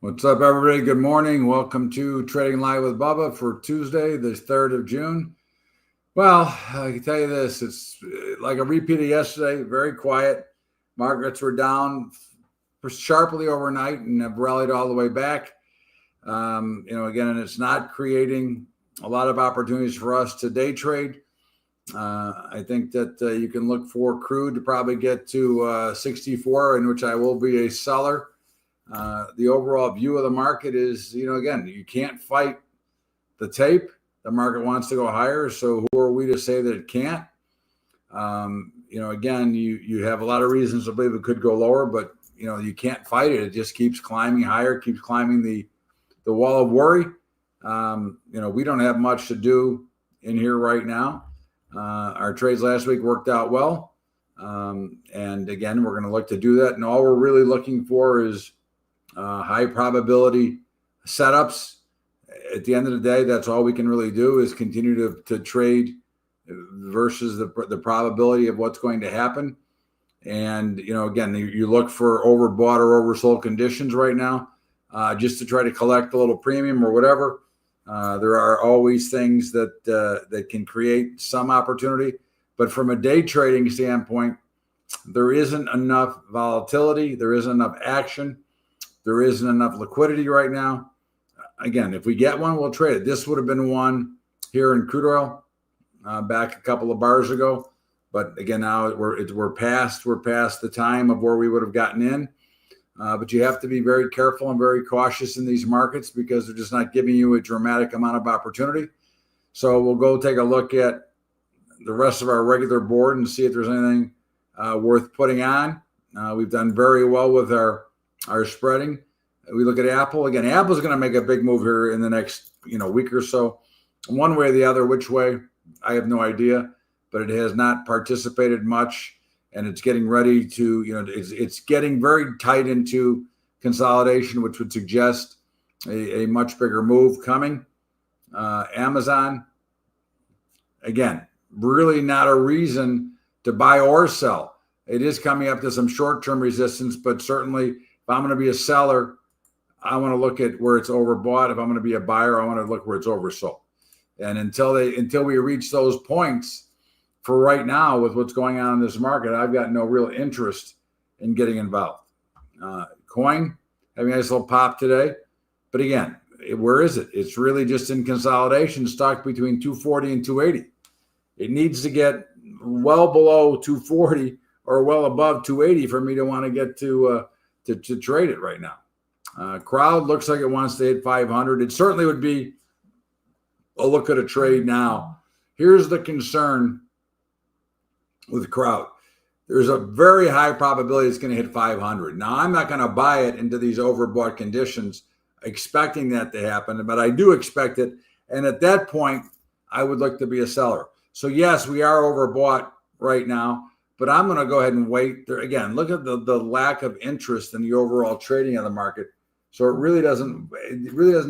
What's up, everybody? Good morning. Welcome to Trading Live with Bubba for Tuesday, the 3rd of June. Well, I can tell you this. It's like a repeat of yesterday, very quiet. Markets were down sharply overnight and have rallied all the way back. Again, and it's not creating a lot of opportunities for us to day trade. I think that you can look for crude to probably get to 64, in which I will be a seller. The overall view of the market is, again, you can't fight the tape. The market wants to go higher. So who are we to say that it can't? Again, you have a lot of reasons to believe it could go lower, but, you can't fight it. It just keeps climbing higher, keeps climbing the wall of worry. We don't have much to do in here right now. Our trades last week worked out well. And again, we're going to look to do that. And all we're really looking for is high probability setups. At the end of the day, that's all we can really do is continue to trade versus the probability of what's going to happen. And, again, you look for overbought or oversold conditions right now just to try to collect a little premium or whatever. There are always things that can create some opportunity. But from a day trading standpoint, there isn't enough volatility. There isn't enough action. There isn't enough liquidity right now. Again, if we get one, we'll trade it. This would have been one here in crude oil back a couple of bars ago. But again, now we're past the time of where we would have gotten in. But you have to be very careful and very cautious in these markets because they're just not giving you a dramatic amount of opportunity. So we'll go take a look at the rest of our regular board and see if there's anything worth putting on. We've done very well with our spreading. We look at Apple. Again, Apple's going to make a big move here in the next week or so. One way or the other, which way, I have no idea. But it has not participated much. And it's getting ready to, it's getting very tight into consolidation, which would suggest a much bigger move coming. Amazon, again, really not a reason to buy or sell. It is coming up to some short-term resistance, but certainly if I'm going to be a seller, I want to look at where it's overbought. If I'm going to be a buyer, I want to look where it's oversold. And until we reach those points, for right now, with what's going on in this market, I've got no real interest in getting involved. Coin having a nice little pop today. But again, where is it? It's really just in consolidation, stuck between 240 and 280. It needs to get well below 240 or well above 280 for me to want to get to trade it right now. Crowd looks like it wants to hit 500. It certainly would be a look at a trade now. Here's the concern with crowd. There's a very high probability it's going to hit 500. Now, I'm not going to buy it into these overbought conditions expecting that to happen, but I do expect it. And at that point, I would look to be a seller. So yes, we are overbought right now, but I'm going to go ahead and wait. There again, look at the lack of interest in the overall trading of the market. So it really doesn't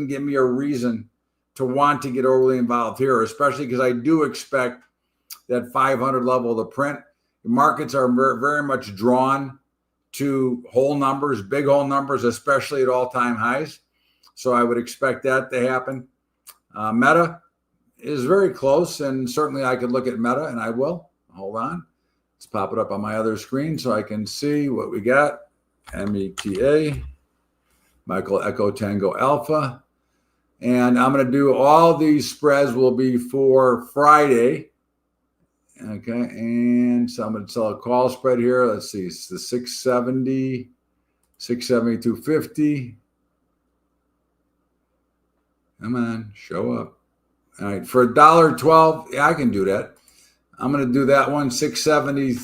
give me a reason to want to get overly involved here, especially because I do expect that 500 level of the print. The markets are very, very much drawn to whole numbers, big whole numbers, especially at all-time highs. So I would expect that to happen. Meta is very close, and certainly I could look at Meta, and I will. Hold on. Let's pop it up on my other screen so I can see what we got. META, Michael Echo Tango Alpha. And I'm going to do all these spreads will be for Friday. Okay, and so I'm going to sell a call spread here. Let's see, it's the 670, 250. Come on, show up. All right, for $1.12, yeah, I can do that. I'm going to do that one, 670,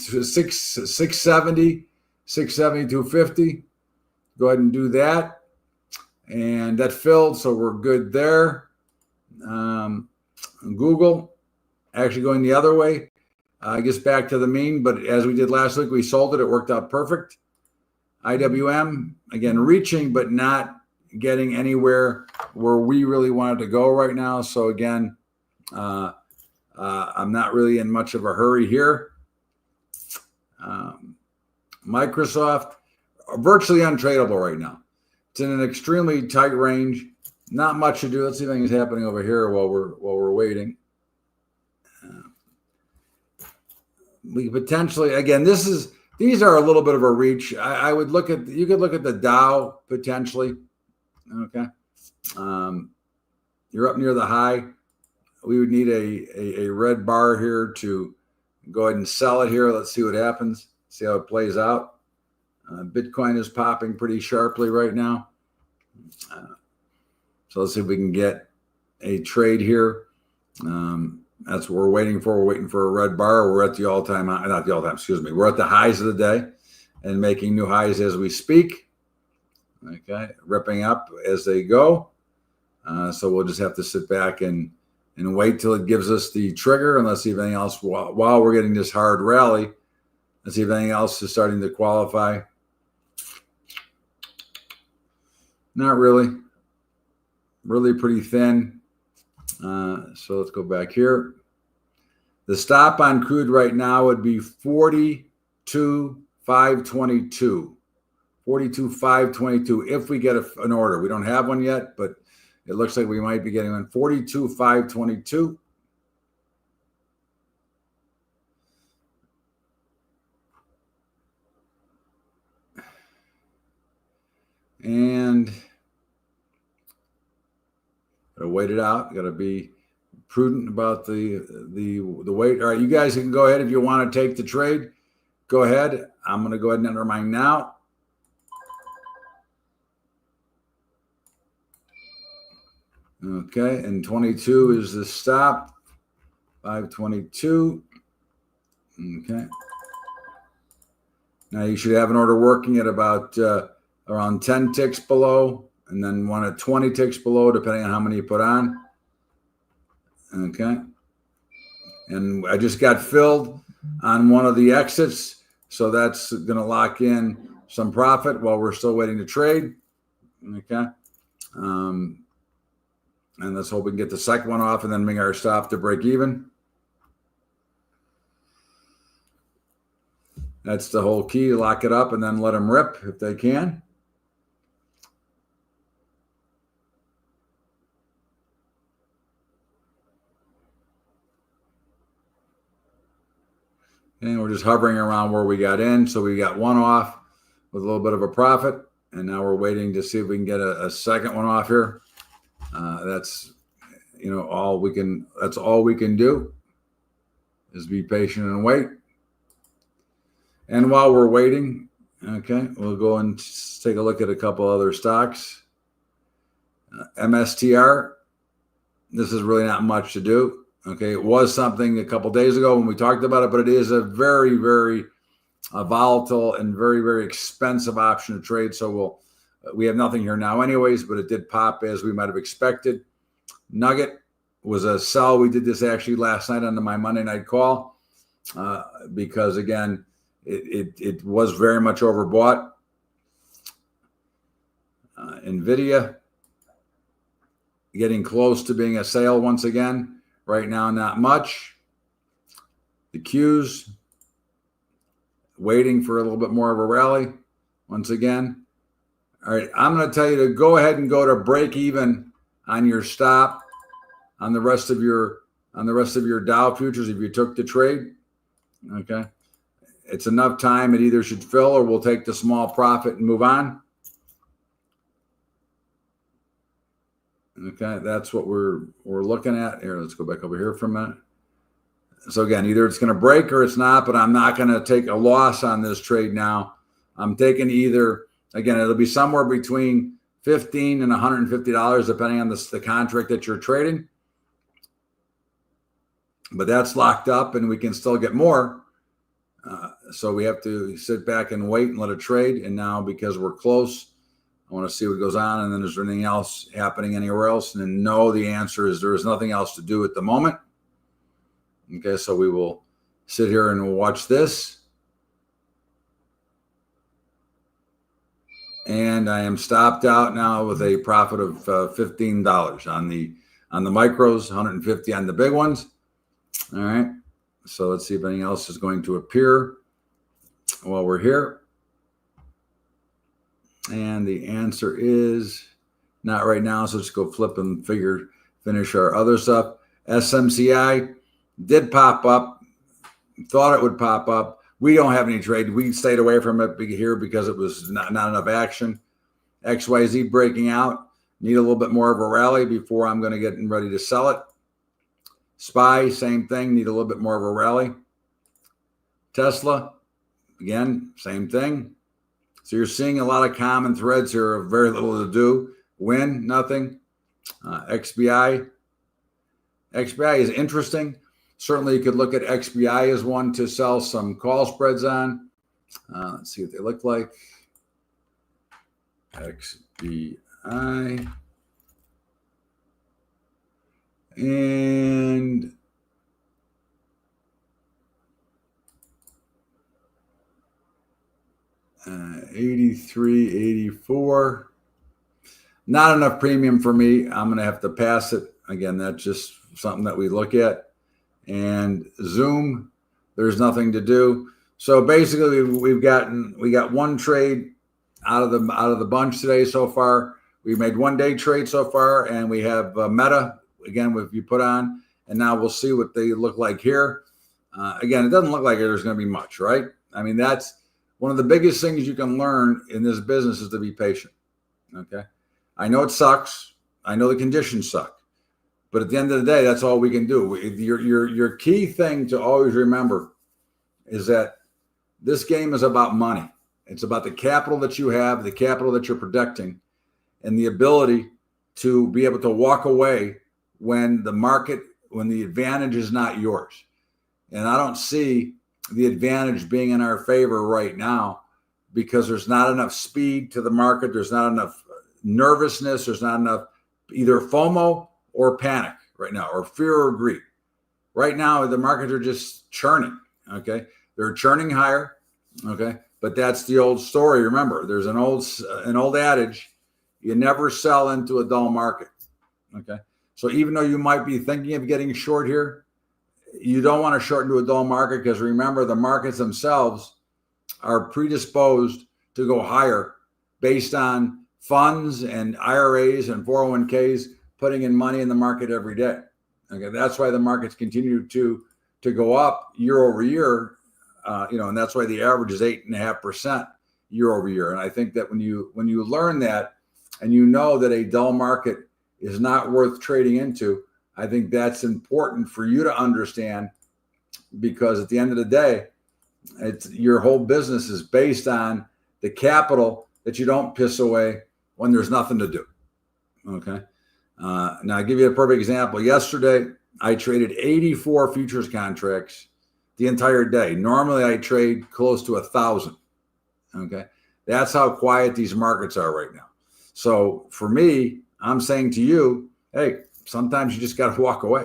250. Go ahead and do that. And that filled, so we're good there. Google, actually going the other way. I guess back to the mean, but as we did last week, we sold it. It worked out perfect. IWM, again, reaching, but not getting anywhere where we really wanted to go right now. So again, I'm not really in much of a hurry here. Microsoft, virtually untradeable right now. It's in an extremely tight range. Not much to do. Let's see if anything's happening over here while we're waiting. We potentially, again, these are a little bit of a reach. I would look at, you could look at the Dow potentially. Okay. You're up near the high. We would need a red bar here to go ahead and sell it here. Let's see what happens. See how it plays out. Bitcoin is popping pretty sharply right now. So let's see if we can get a trade here. That's what we're waiting for. We're waiting for a red bar. We're at the all-time, not the all-time, excuse me. We're at the highs of the day and making new highs as we speak. Okay, ripping up as they go. So we'll just have to sit back and wait till it gives us the trigger, and let's see if anything else, while we're getting this hard rally, let's see if anything else is starting to qualify. Not really. Really pretty thin. So let's go back here. The stop on crude right now would be 42,522. 42,522 if we get an order. We don't have one yet, but it looks like we might be getting one. 42,522. And gotta wait it out. Gotta be prudent about the wait. All right, you guys can go ahead if you want to take the trade. Go ahead. I'm gonna go ahead and enter mine now. Okay, and 22 is the stop. 522. Okay. Now you should have an order working at about around 10 ticks below, and then one at 20 ticks below, depending on how many you put on. Okay. And I just got filled on one of the exits, so that's going to lock in some profit while we're still waiting to trade. Okay. And let's hope we can get the second one off and then bring our stop to break even. That's the whole key. Lock it up and then let them rip if they can. And we're just hovering around where we got in. So we got one off with a little bit of a profit. And now we're waiting to see if we can get a second one off here. That's, all we can, that's all we can do is be patient and wait. And while we're waiting, okay, we'll go and take a look at a couple other stocks. MSTR, this is really not much to do. Okay, it was something a couple days ago when we talked about it, but it is a very, very volatile and very, very expensive option to trade. So we have nothing here now anyways, but it did pop as we might have expected. Nugget was a sell. We did this actually last night on my Monday night call because, again, it was very much overbought. NVIDIA getting close to being a sale once again. Right now, not much. The Qs waiting for a little bit more of a rally once again. All right, I'm going to tell you to go ahead and go to break even on your stop on the rest of your Dow futures if you took the trade. Okay, it's enough time. It either should fill or we'll take the small profit and move on. Okay, that's what we're looking at here. Let's go back over here for a minute. So again, either it's going to break or it's not, but I'm not going to take a loss on this trade now. I'm taking either, again, it'll be somewhere between $15 and $150, depending on the contract that you're trading. But that's locked up and we can still get more. So we have to sit back and wait and let it trade. And now because we're close, I want to see what goes on, and then is there anything else happening anywhere else? And then no, the answer is there is nothing else to do at the moment. Okay, so we will sit here and we'll watch this. And I am stopped out now with a profit of $15 on the micros, 150 on the big ones. All right, so let's see if anything else is going to appear while we're here. And the answer is not right now. So let's go flip and finish our other stuff. SMCI did pop up. Thought it would pop up. We don't have any trade. We stayed away from it here because it was not enough action. XYZ breaking out. Need a little bit more of a rally before I'm going to get ready to sell it. SPY, same thing. Need a little bit more of a rally. Tesla, again, same thing. So you're seeing a lot of common threads here of very little to do. Win, nothing. XBI. XBI is interesting. Certainly you could look at XBI as one to sell some call spreads on. Let's see what they look like. XBI. And $83.84. Not enough premium for me. I'm going to have to pass it. Again, that's just something that we look at. And Zoom, there's nothing to do. So basically, we got one trade out of the bunch today so far. We made one day trade so far, and we have Meta again. If you put on, and now we'll see what they look like here. Again, it doesn't look like there's going to be much, right? I mean, that's one of the biggest things you can learn in this business is to be patient. Okay, I know it sucks. I know the conditions suck. But at the end of the day, that's all we can do. Your key thing to always remember is that this game is about money. It's about the capital that you have, the capital that you're protecting, and the ability to be able to walk away when the advantage is not yours. And I don't see the advantage being in our favor right now because there's not enough speed to the market. There's not enough nervousness. There's not enough either FOMO or panic right now, or fear or greed. Right now, the markets are just churning, okay? They're churning higher, okay? But that's the old story. Remember, there's an old adage, you never sell into a dull market, okay? So even though you might be thinking of getting short here, you don't want to short into a dull market because remember, the markets themselves are predisposed to go higher based on funds and IRAs and 401ks putting in money in the market every day. Okay, that's why the markets continue to go up year over year, and that's why the average is 8.5% year over year. And I think that when you learn that, and you know that a dull market is not worth trading into, I think that's important for you to understand, because at the end of the day, your whole business is based on the capital that you don't piss away when there's nothing to do. Okay. Now, I'll give you a perfect example. Yesterday, I traded 84 futures contracts the entire day. Normally, I trade close to 1,000. Okay. That's how quiet these markets are right now. So for me, I'm saying to you, hey, sometimes you just got to walk away.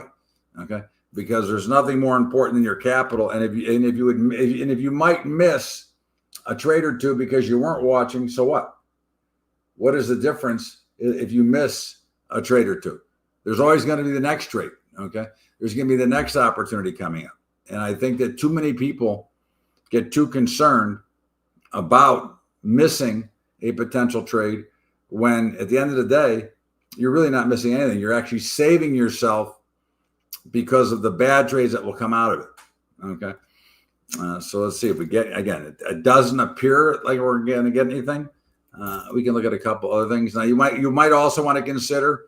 Okay. Because there's nothing more important than your capital. And if you might miss a trade or two because you weren't watching, so what? What is the difference if you miss a trade or two? There's always going to be the next trade. Okay. There's going to be the next opportunity coming up. And I think that too many people get too concerned about missing a potential trade when at the end of the day, you're really not missing anything. You're actually saving yourself because of the bad trades that will come out of it. Okay. So let's see if we get, again, it doesn't appear like we're going to get anything. We can look at a couple other things. Now, you might also want to consider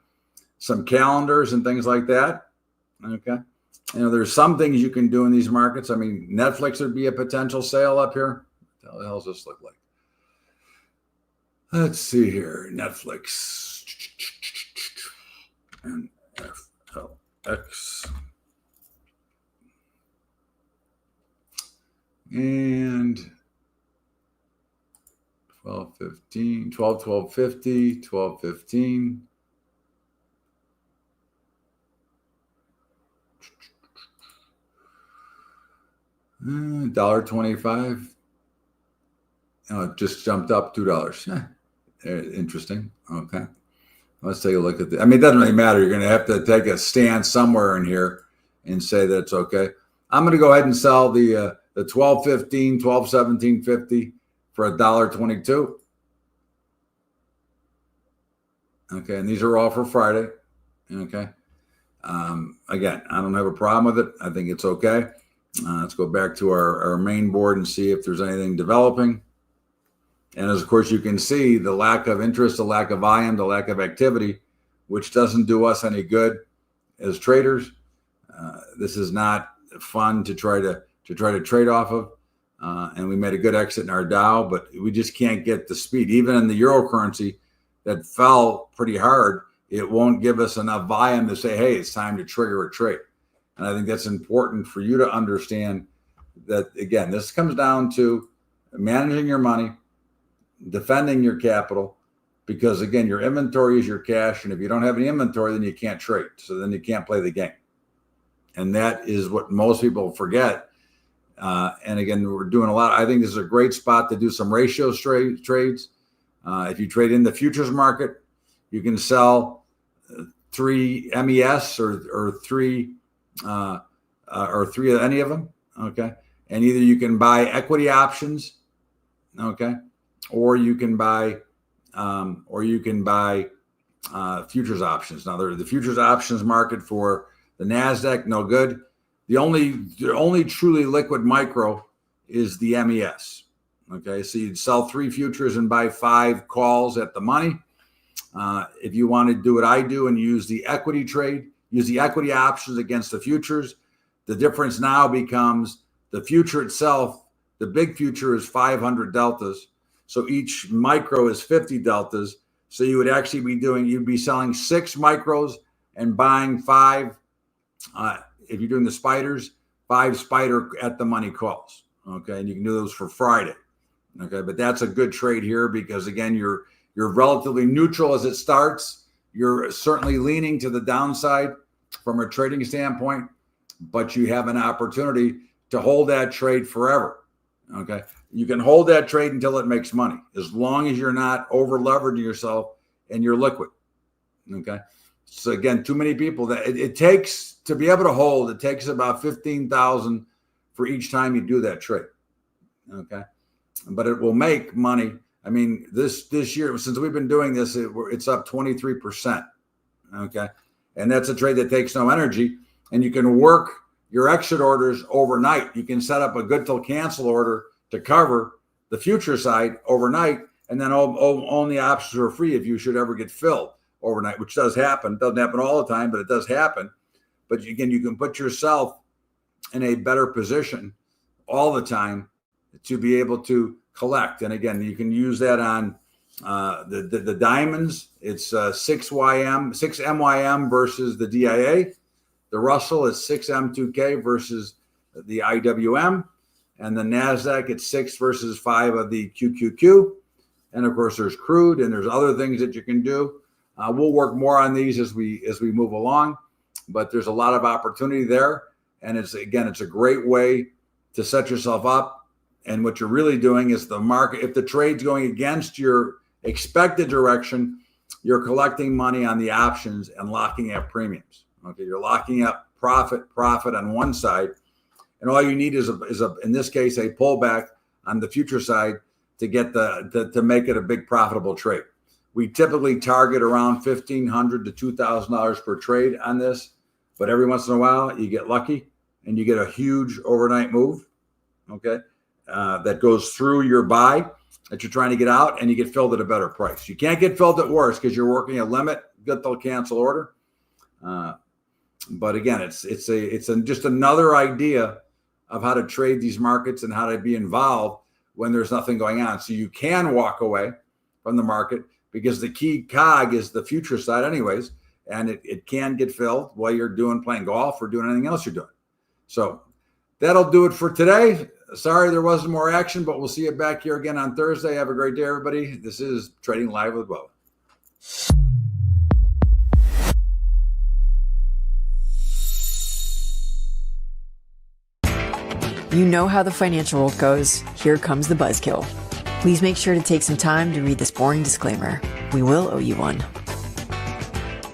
some calendars and things like that. Okay. There's some things you can do in these markets. I mean, Netflix would be a potential sale up here. What the hell does this look like? Let's see here. Netflix. And FLX. And 12.15, 12.50, 12.15. $1.25. Oh, it just jumped up $2. Interesting. Okay. Let's take a look at that. I mean, it doesn't really matter. You're going to have to take a stand somewhere in here and say that's okay. I'm going to go ahead and sell the 12.15, 12.17.50 for $1.22. Okay. And these are all for Friday. Okay. Again, I don't have a problem with it. I think it's okay. Let's go back to our main board and see if there's anything developing. And as of course you can see, the lack of interest, the lack of volume, the lack of activity, which doesn't do us any good as traders. This is not fun to try to trade off of. And we made a good exit in our Dow, but we just can't get the speed. Even in the euro currency that fell pretty hard, it won't give us enough volume to say, hey, it's time to trigger a trade. And I think that's important for you to understand that, again, this comes down to managing your money, defending your capital, because, again, your inventory is your cash. And if you don't have any inventory, then you can't trade. So then you can't play the game. And that is what most people forget. And again, we're doing a lot. I think this is a great spot to do some ratio trades. If you trade in the futures market, you can sell 3 MES or three of any of them. Okay. And either you can buy equity options. Okay. Or you can buy futures options. Now the futures options market for the NASDAQ, no good. The only truly liquid micro is the MES. Okay, so you'd sell 3 futures and buy 5 calls at the money. If you want to do what I do and use the equity trade, use the equity options against the futures, the difference now becomes the future itself. The big future is 500 deltas. So each micro is 50 deltas. So you would actually you'd be selling 6 micros and buying 5. If you're doing the spiders, 5 spider at the money calls. Okay. And you can do those for Friday. Okay. But that's a good trade here because, again, you're relatively neutral as it starts. You're certainly leaning to the downside from a trading standpoint, but you have an opportunity to hold that trade forever. Okay. You can hold that trade until it makes money, as long as you're not over leveraging yourself and you're liquid. Okay. So again, too many people that it takes to be able to hold, it takes about 15,000 for each time you do that trade. Okay. But it will make money. I mean, this year, since we've been doing this, it's up 23%. Okay. And that's a trade that takes no energy, and you can work your exit orders overnight. You can set up a good till cancel order to cover the future side overnight, and then only options are free if you should ever get filled overnight, which does happen. It doesn't happen all the time, but it does happen. But again, you can put yourself in a better position all the time to be able to collect. And again, you can use that on the diamonds. It's 6MYM versus the DIA. The Russell is 6M2K versus the IWM. And the NASDAQ, it's 6 versus 5 of the QQQ. And of course, there's crude and there's other things that you can do. We'll work more on these as we move along, but there's a lot of opportunity there. And it's a great way to set yourself up. And what you're really doing is the market, if the trade's going against your expected direction, you're collecting money on the options and locking up premiums. Okay, you're locking up profit on one side, and all you need is in this case a pullback on the future side to get to make it a big profitable trade. We typically target around $1,500 to $2,000 per trade on this, but every once in a while you get lucky and you get a huge overnight move. Okay, that goes through your buy that you're trying to get out, and you get filled at a better price. You can't get filled at worse because you're working a limit, good till cancel order. But again, it's just another idea of how to trade these markets and how to be involved when there's nothing going on. So you can walk away from the market because the key cog is the future side anyways, and it can get filled while you're playing golf or doing anything else you're doing. So that'll do it for today. Sorry there wasn't more action, but we'll see you back here again on Thursday. Have a great day, everybody. This is Trading Live with Bubba. You know how the financial world goes. Here comes the buzzkill. Please make sure to take some time to read this boring disclaimer. We will owe you one.